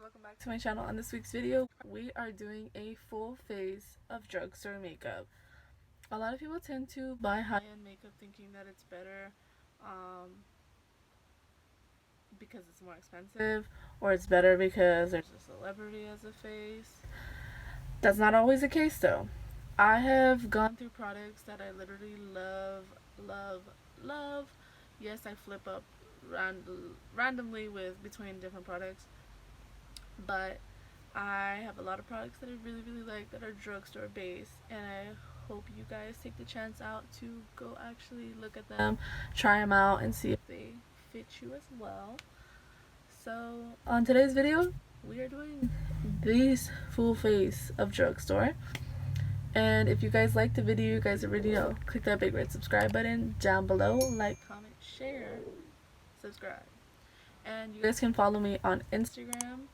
welcome back to my channel. On this week's video, we are doing a full face of drugstore makeup. A lot of people tend to buy high-end makeup thinking that it's better because it's more expensive, or it's better because there's a celebrity as a face. That's not always the case though. I have gone through products that I literally love. Yes, I flip up randomly between different products, but I have a lot of products that I really like that are drugstore based, and I hope you guys take the chance out to go actually look at them, try them out, and see if they fit you as well. So on today's video, we are doing this full face of drugstore. And if you guys like the video, you guys already know, click that big red subscribe button down below, like, comment, share, subscribe. And you guys can follow me on Instagram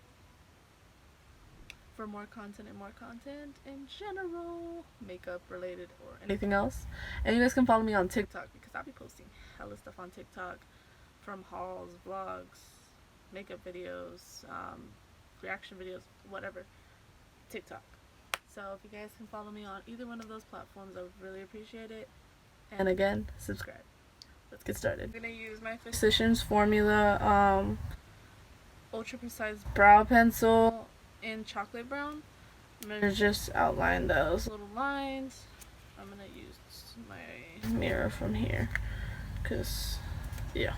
for more content in general, makeup related or anything else. And you guys can follow me on TikTok because I'll be posting hella stuff on TikTok, from hauls, vlogs, makeup videos, reaction videos, whatever. TikTok. So if you guys can follow me on either one of those platforms, I would really appreciate it. And again, subscribe. Let's get started. I'm gonna use my Physicians Formula Ultra Precise Brow Pencil in chocolate brown. I'm gonna just outline those little lines. I'm gonna use my mirror from here, cause yeah,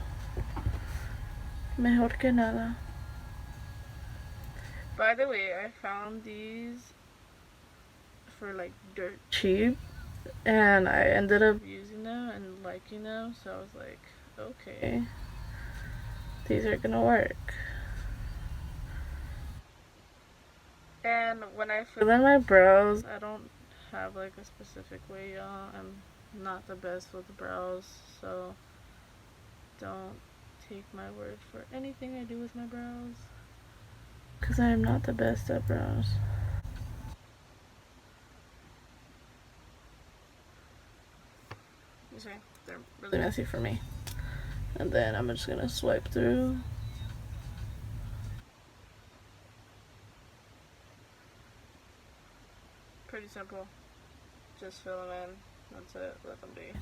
mejor que nada. By the way, I found these for like dirt cheap, and I ended up using them and liking them, so I was like, okay, these are gonna work. And when I fill in my brows, I don't have like a specific way, y'all. I'm not the best with brows, so don't take my word for anything I do with my brows, because I am not the best at brows. You see, they're really messy for me. And then I'm just gonna swipe through. Pretty simple. Just fill them in. That's it. Let them be.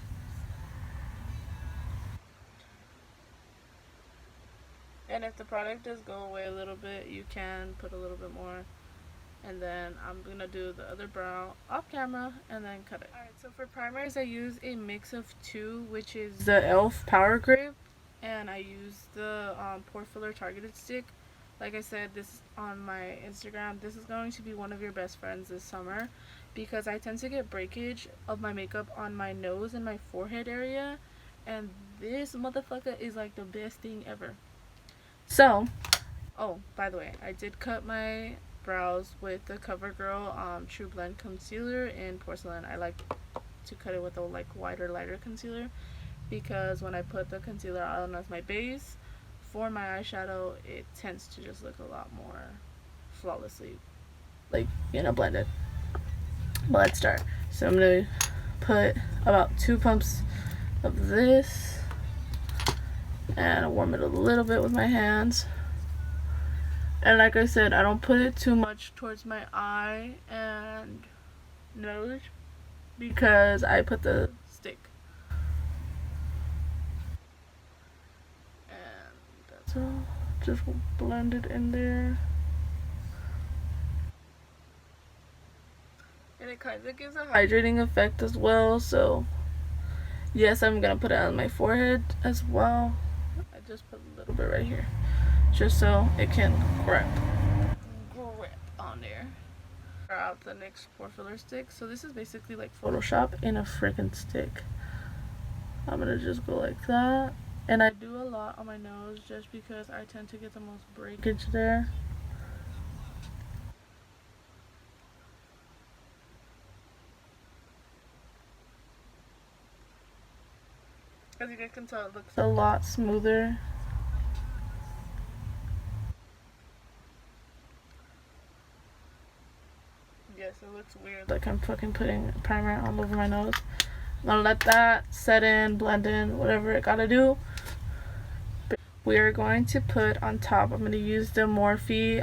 And if the product does go away a little bit, you can put a little bit more. And then I'm gonna do the other brow off camera and then cut it. Alright, so for primers I use a mix of two, which is the e.l.f. Power Grip, and I use the Pore Filler Targeted Stick. Like I said, this on my Instagram, this is going to be one of your best friends this summer, because I tend to get breakage of my makeup on my nose and my forehead area, and this motherfucker is like the best thing ever. So, oh, by the way, I did cut my brows with the CoverGirl True Blend Concealer in Porcelain. I like to cut it with a like wider, lighter concealer, because when I put the concealer on as my base for my eyeshadow, it tends to just look a lot more flawlessly, like, you know, blended. But let's start. So I'm gonna put about 2 pumps of this and warm it a little bit with my hands. And like I said, I don't put it too much towards my eye and nose, because I put the stick. And that's all. Just blend it in there. And it kind of gives a hydrating effect as well. So yes, I'm going to put it on my forehead as well. I just put a little bit right here, just so it can grip on there. Out the NYX Pore Filler Stick. So this is basically like Photoshop in a freaking stick. I'm gonna just go like that, and I do a lot on my nose just because I tend to get the most breakage there. As you guys can tell, it looks a lot smoother. Yes, it looks weird, like I'm fucking putting primer all over my nose. I'm gonna let that set in, blend in, whatever it gotta do. We are going to put on top, I'm going to use the Morphe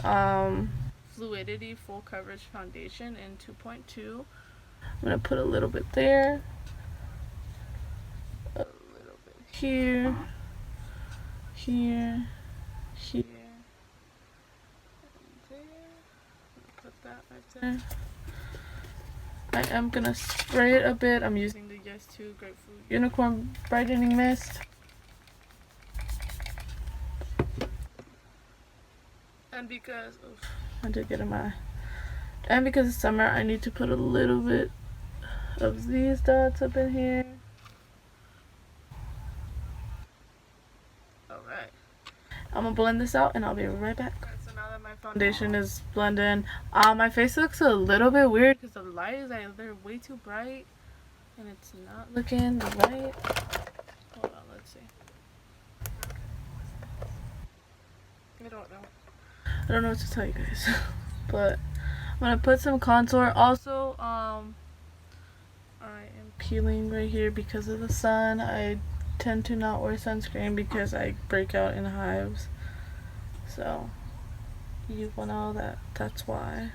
Fluidity Full Coverage Foundation in 2.2. I'm going to put a little bit there, a little bit here, here, here, and there. Put that right there. I am going to spray it a bit. I'm using the Yes 2 Grapefruit Unicorn Brightening Mist. And because I did get in my, and because it's summer, I need to put a little bit of these dots up in here. Alright, I'm gonna blend this out and I'll be right back. Alright, so now that my foundation is blended, my face looks a little bit weird because the light is like, they're way too bright and it's not looking right. Hold on, let's see. I don't know what to tell you guys. But I'm gonna put some contour. Also, I am peeling right here because of the sun. I tend to not wear sunscreen because I break out in hives. So you will know that that's why.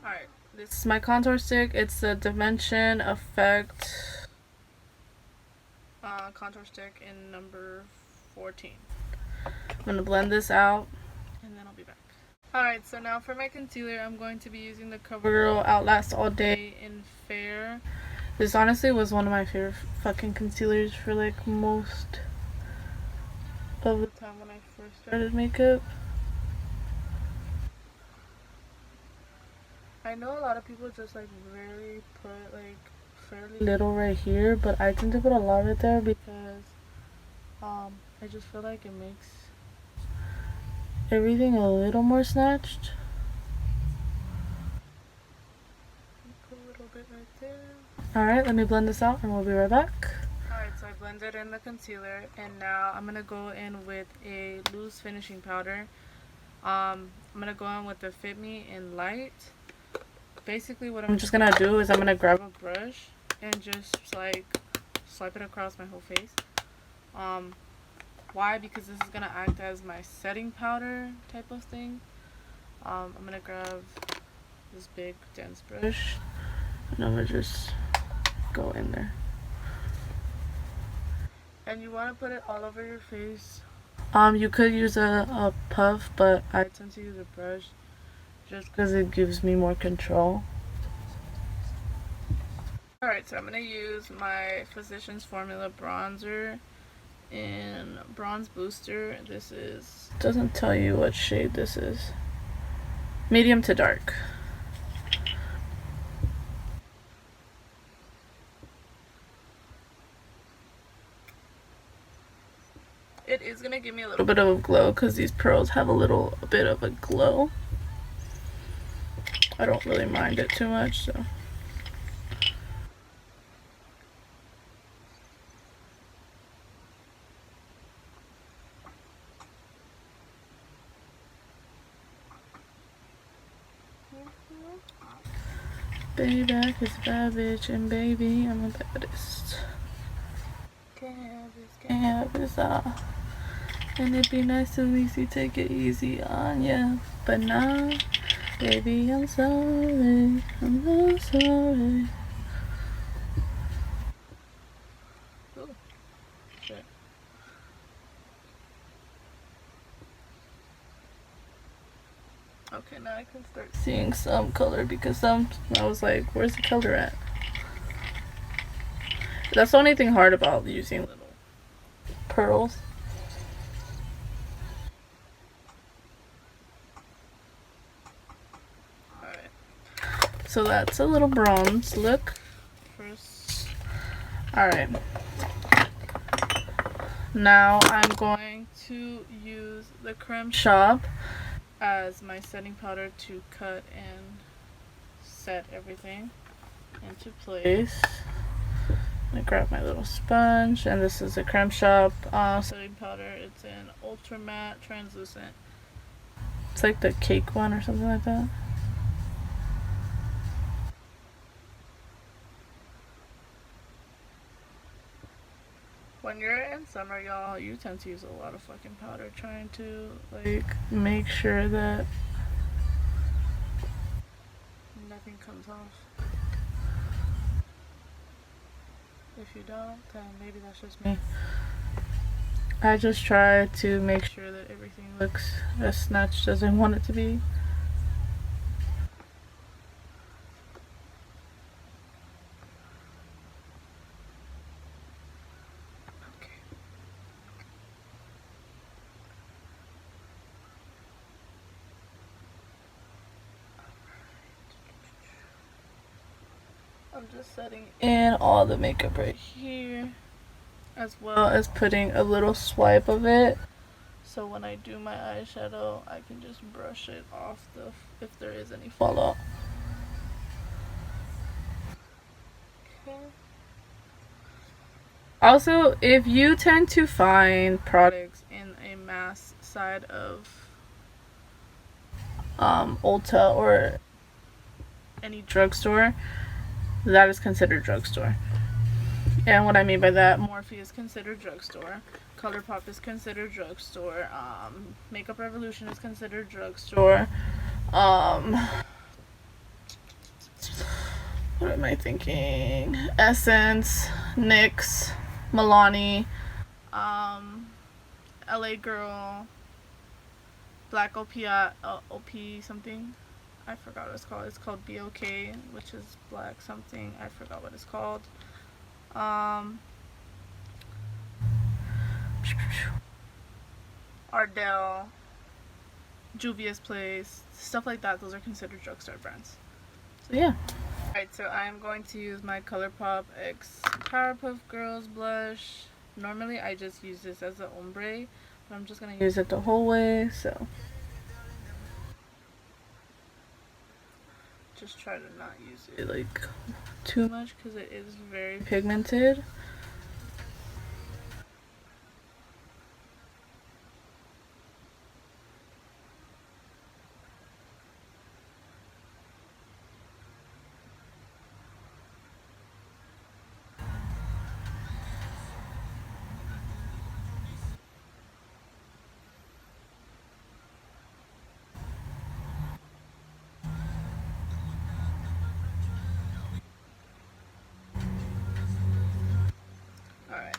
Alright, this is my contour stick. It's the Dimension Effect contour stick in number 14. I'm gonna blend this out and then I'll be back. Alright, so now for my concealer, I'm going to be using the CoverGirl Outlast All Day in Fair. This honestly was one of my favorite fucking concealers for like most of the time when I first started makeup. I know a lot of people just like really put like fairly little right here, but I tend to put a lot right there because I just feel like it makes everything a little more snatched. Put a little bit right there. Alright, let me blend this out and we'll be right back. Alright, so I blended in the concealer and now I'm gonna go in with a loose finishing powder. I'm gonna go in with the Fit Me in Light. Basically what I'm just gonna do is I'm gonna grab a brush and just like swipe it across my whole face. Why? Because this is gonna act as my setting powder type of thing. I'm gonna grab this big dense brush and I'm gonna just go in there. And you want to put it all over your face. You could use a puff, but I tend to use a brush just because it gives me more control. Alright, so I'm gonna use my Physicians Formula bronzer in Bronze Booster. This is, doesn't tell you what shade this is. Medium to dark. It is gonna give me a little bit of a glow because these pearls have a little bit of a glow. I don't really mind it too much, so. Baby back is a bad bitch, and baby, I'm the baddest. Can't have this all. And it'd be nice to at least you take it easy on ya. But now, baby, I'm sorry. I'm so sorry. Ooh, shit. Okay, now I can start seeing some color because I was like, where's the color at? That's the only thing hard about using little pearls. Alright. So that's a little bronze look. First. Alright. Now I'm going to use the Creme Shop as my setting powder to cut and set everything into place. I'm gonna grab my little sponge, and this is a Creme Shop setting powder. It's an ultra matte translucent. It's like the cake one or something like that. When you're in summer, y'all, you tend to use a lot of fucking powder trying to, like, make sure that nothing comes off. If you don't, then maybe that's just me. I just try to make sure that everything looks as snatched as I want it to be. I'm just setting in all the makeup right here, as well as putting a little swipe of it, so when I do my eyeshadow I can just brush it off if there is any fallout. Okay. Also, if you tend to find products in a mass side of Ulta or any drugstore, that is considered drugstore. And what I mean by that, Morphe is considered drugstore, ColourPop is considered drugstore, Makeup Revolution is considered drugstore, what am I thinking? Essence, NYX, Milani, LA Girl, Black OP something. I forgot what it's called. It's called BOK, which is black something. I forgot what it's called. Ardell, Juvia's Place, stuff like that. Those are considered drugstore brands. So yeah. Alright, so I'm going to use my ColourPop X Powerpuff Girls blush. Normally I just use this as an ombre, but I'm just going to use it the whole way, so just try to not use it like too much because it is very pigmented.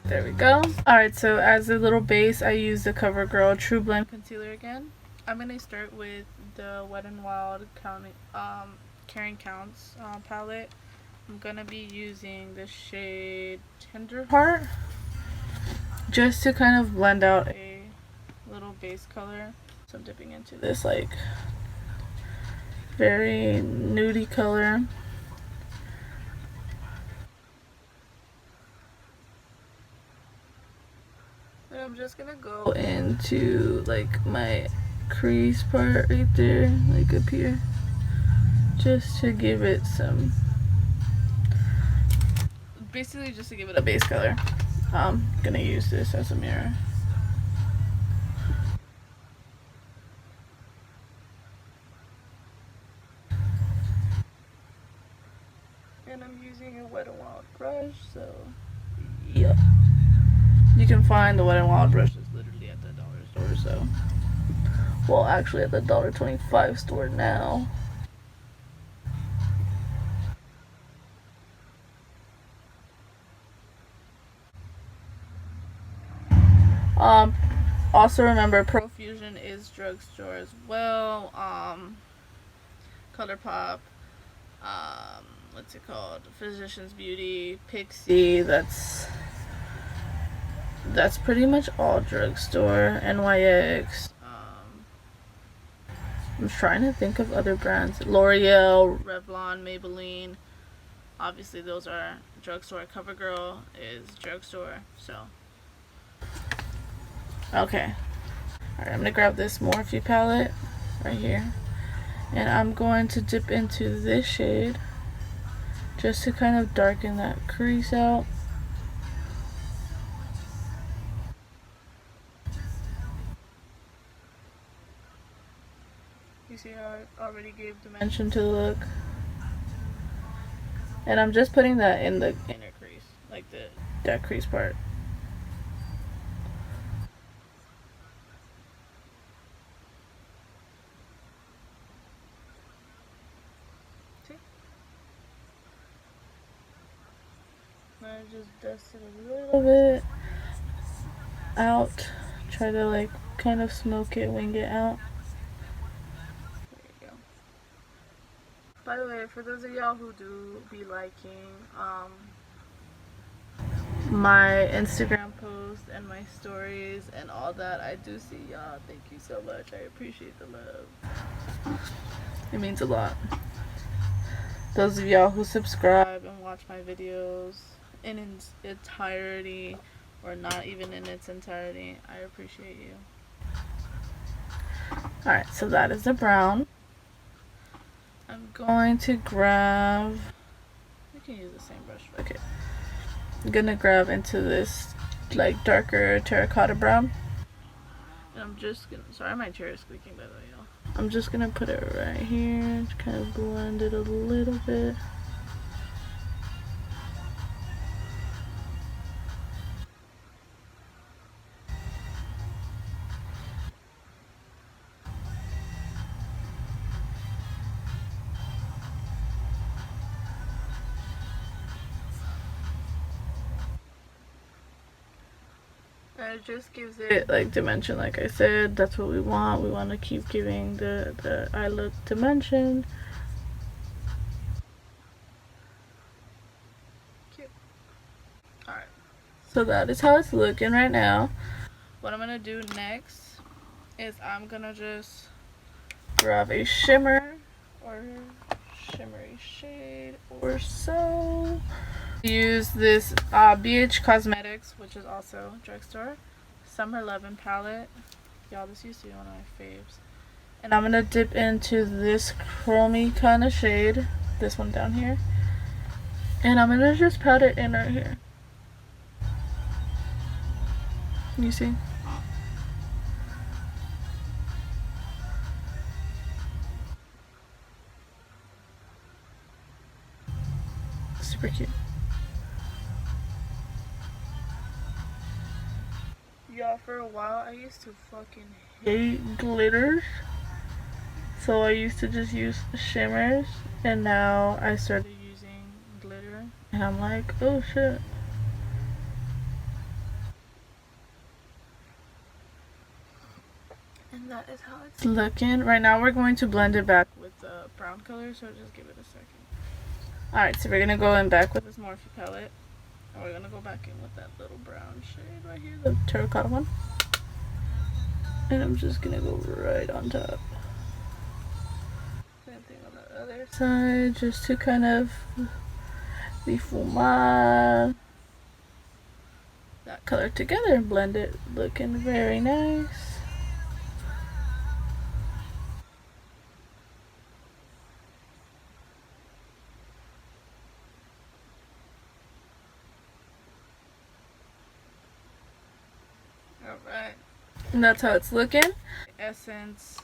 There we go. Alright, so as a little base, I use the CoverGirl True Blend Concealer again. I'm going to start with the Wet n Wild Caring Counts palette. I'm going to be using the shade Tender Heart, just to kind of blend out a little base color. So I'm dipping into this like very nudie color. I'm just gonna go into like my crease part right there, like up here, just to give it some, basically just to give it a base color. I'm gonna use this as a mirror. And I'm using a Wet n Wild brush, so yeah. You can find the Wet n Wild brushes literally at the dollar store, so. Well, actually at the $1.25 store now. Also remember, Profusion is drugstore as well. ColourPop, what's it called? Physicians Beauty, Pixie, that's pretty much all drugstore. NYX. I'm trying to think of other brands. L'Oreal, Revlon, Maybelline. Obviously those are drugstore. CoverGirl is drugstore, so. Okay. Alright, I'm gonna grab this Morphe palette right here. And I'm going to dip into this shade just to kind of darken that crease out. You see how I already gave dimension to the look? And I'm just putting that in the inner crease, like that crease part. I just dust it a little bit out. Try to like kind of smoke it, wing it out. There you go. By the way, for those of y'all who do be liking my Instagram posts and my stories and all that, I do see y'all. Thank you so much. I appreciate the love. It means a lot. Those of y'all who subscribe and watch my videos in its entirety or not even in its entirety, I appreciate you. Alright, so that is the brown. I'm going to grab, we can use the same brush. Okay. I'm gonna grab into this like darker terracotta brown. And I'm just gonna, sorry my chair is squeaking by the way, y'all. I'm just gonna put it right here to kind of blend it a little bit. And it just gives it like dimension, like I said. That's what we want. We want to keep giving the eye look dimension. Cute. Alright. So that is how it's looking right now. What I'm gonna do next is I'm gonna just grab a shimmer or shimmery shade or so. Use this BH Cosmetics, which is also Drugstore, Summer Lovin' palette. Y'all, this used to be one of my faves. And I'm gonna dip into this chromy kind of shade, this one down here, and I'm gonna just pat it in right here. You see? Super cute. Y'all, for a while I used to fucking hate glitters. So I used to just use shimmers, and now I started using glitter, and I'm like, oh shit. And that is how it's looking. Right now we're going to blend it back with the brown color, so just give it a second. Alright, so we're going to go in back with this Morphe palette. And we're going to go back in with that little brown shade right here, the terracotta one. And I'm just going to go right on top. Same thing on the other side, just to kind of defumar that color together and blend it, looking very nice. Alright, and that's how it's looking. Essence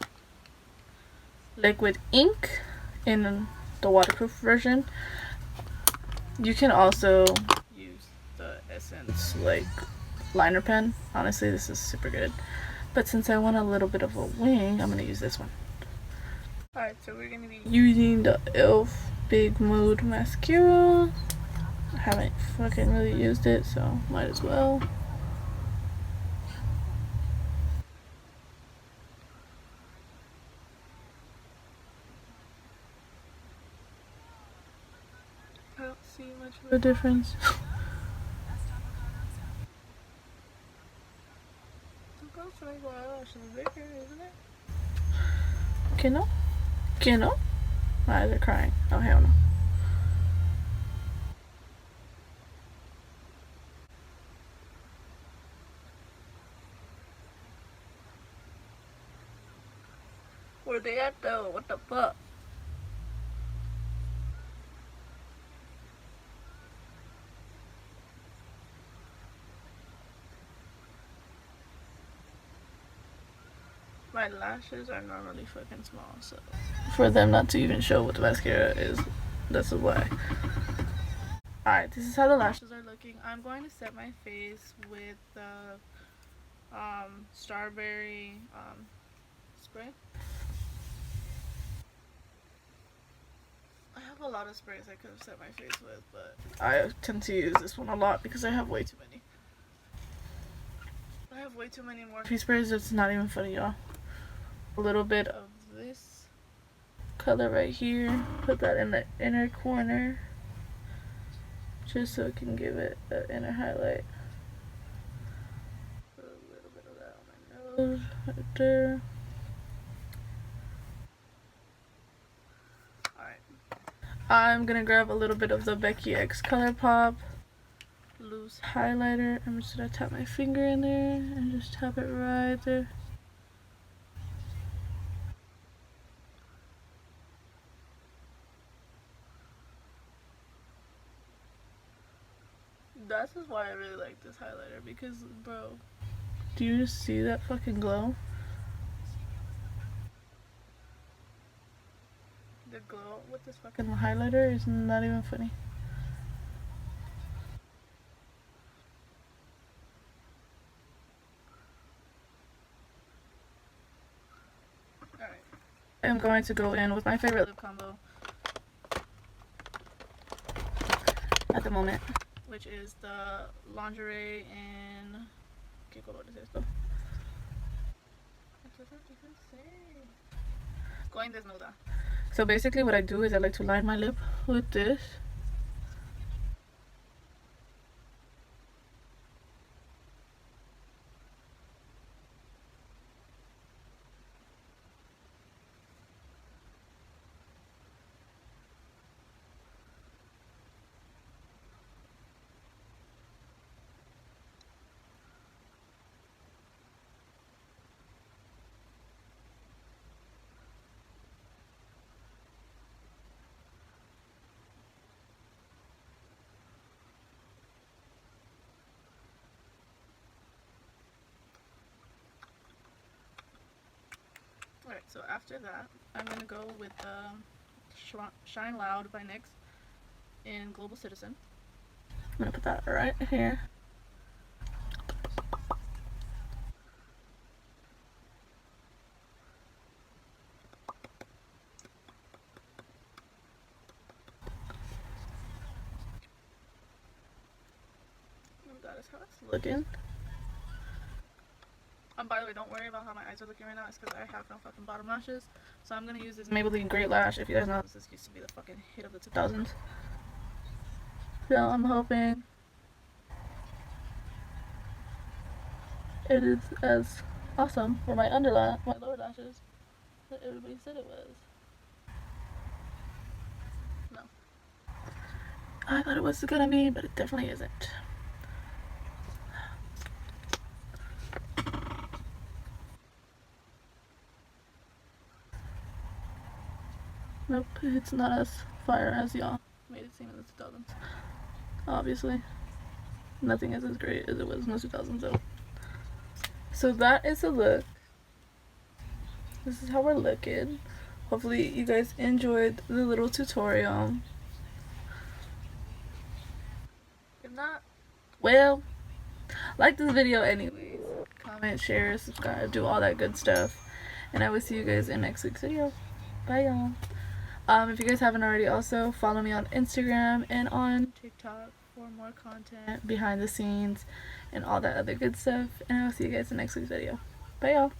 liquid ink in the waterproof version. You can also use the Essence like liner pen. Honestly, this is super good, but since I want a little bit of a wing, I'm gonna use this one. Alright, so we're gonna be using the e.l.f. Big Mood mascara. I haven't fucking really used it, so might as well. I don't see much of a difference. Kiddo? Kiddo? My eyes are crying. Oh, hell no. Where they at though? What the fuck? My lashes are normally fucking small, so for them not to even show what the mascara is, that's why. Alright, this is how the lashes are looking. I'm going to set my face with the strawberry spray. I have a lot of sprays I could have set my face with, but I tend to use this one a lot because I have way too many. I have way too many Morphe sprays. It's not even funny, y'all. A little bit of this color right here. Put that in the inner corner, just so it can give it an inner highlight. Put a little bit of that on my nose, right there. I'm gonna grab a little bit of the Becky X ColourPop loose highlighter. I'm just gonna tap my finger in there and just tap it right there. That's just why I really like this highlighter, because, bro, do you just see that fucking glow? The glow with this fucking highlighter is not even funny. Alright. I'm going to go in with my favorite lip combo at the moment, which is the lingerie and ¿qué color es esto? It doesn't even say. Going desnuda. So basically what I do is I like to line my lip with this. Alright, so after that, I'm going to go with Shine Loud by NYX in Global Citizen. I'm going to put that right here. And that is how it's looking. By the way, don't worry about how my eyes are looking right now. It's because I have no fucking bottom lashes. So I'm going to use this Maybelline Great Lash. If you guys know, this used to be the fucking hit of the 2000s. So I'm hoping it is as awesome for my lower lashes that everybody said it was. No. I thought it was gonna be, but it definitely isn't. Nope, it's not as fire as y'all made it seem in the 2000s. Obviously, nothing is as great as it was in the 2000s though. So that is the look. This is how we're looking. Hopefully you guys enjoyed the little tutorial. If not, well, like this video anyways. Comment, share, subscribe, do all that good stuff. And I will see you guys in next week's video. Bye y'all. If you guys haven't already, also follow me on Instagram and on TikTok for more content, behind the scenes, and all that other good stuff. And I will see you guys in next week's video. Bye y'all.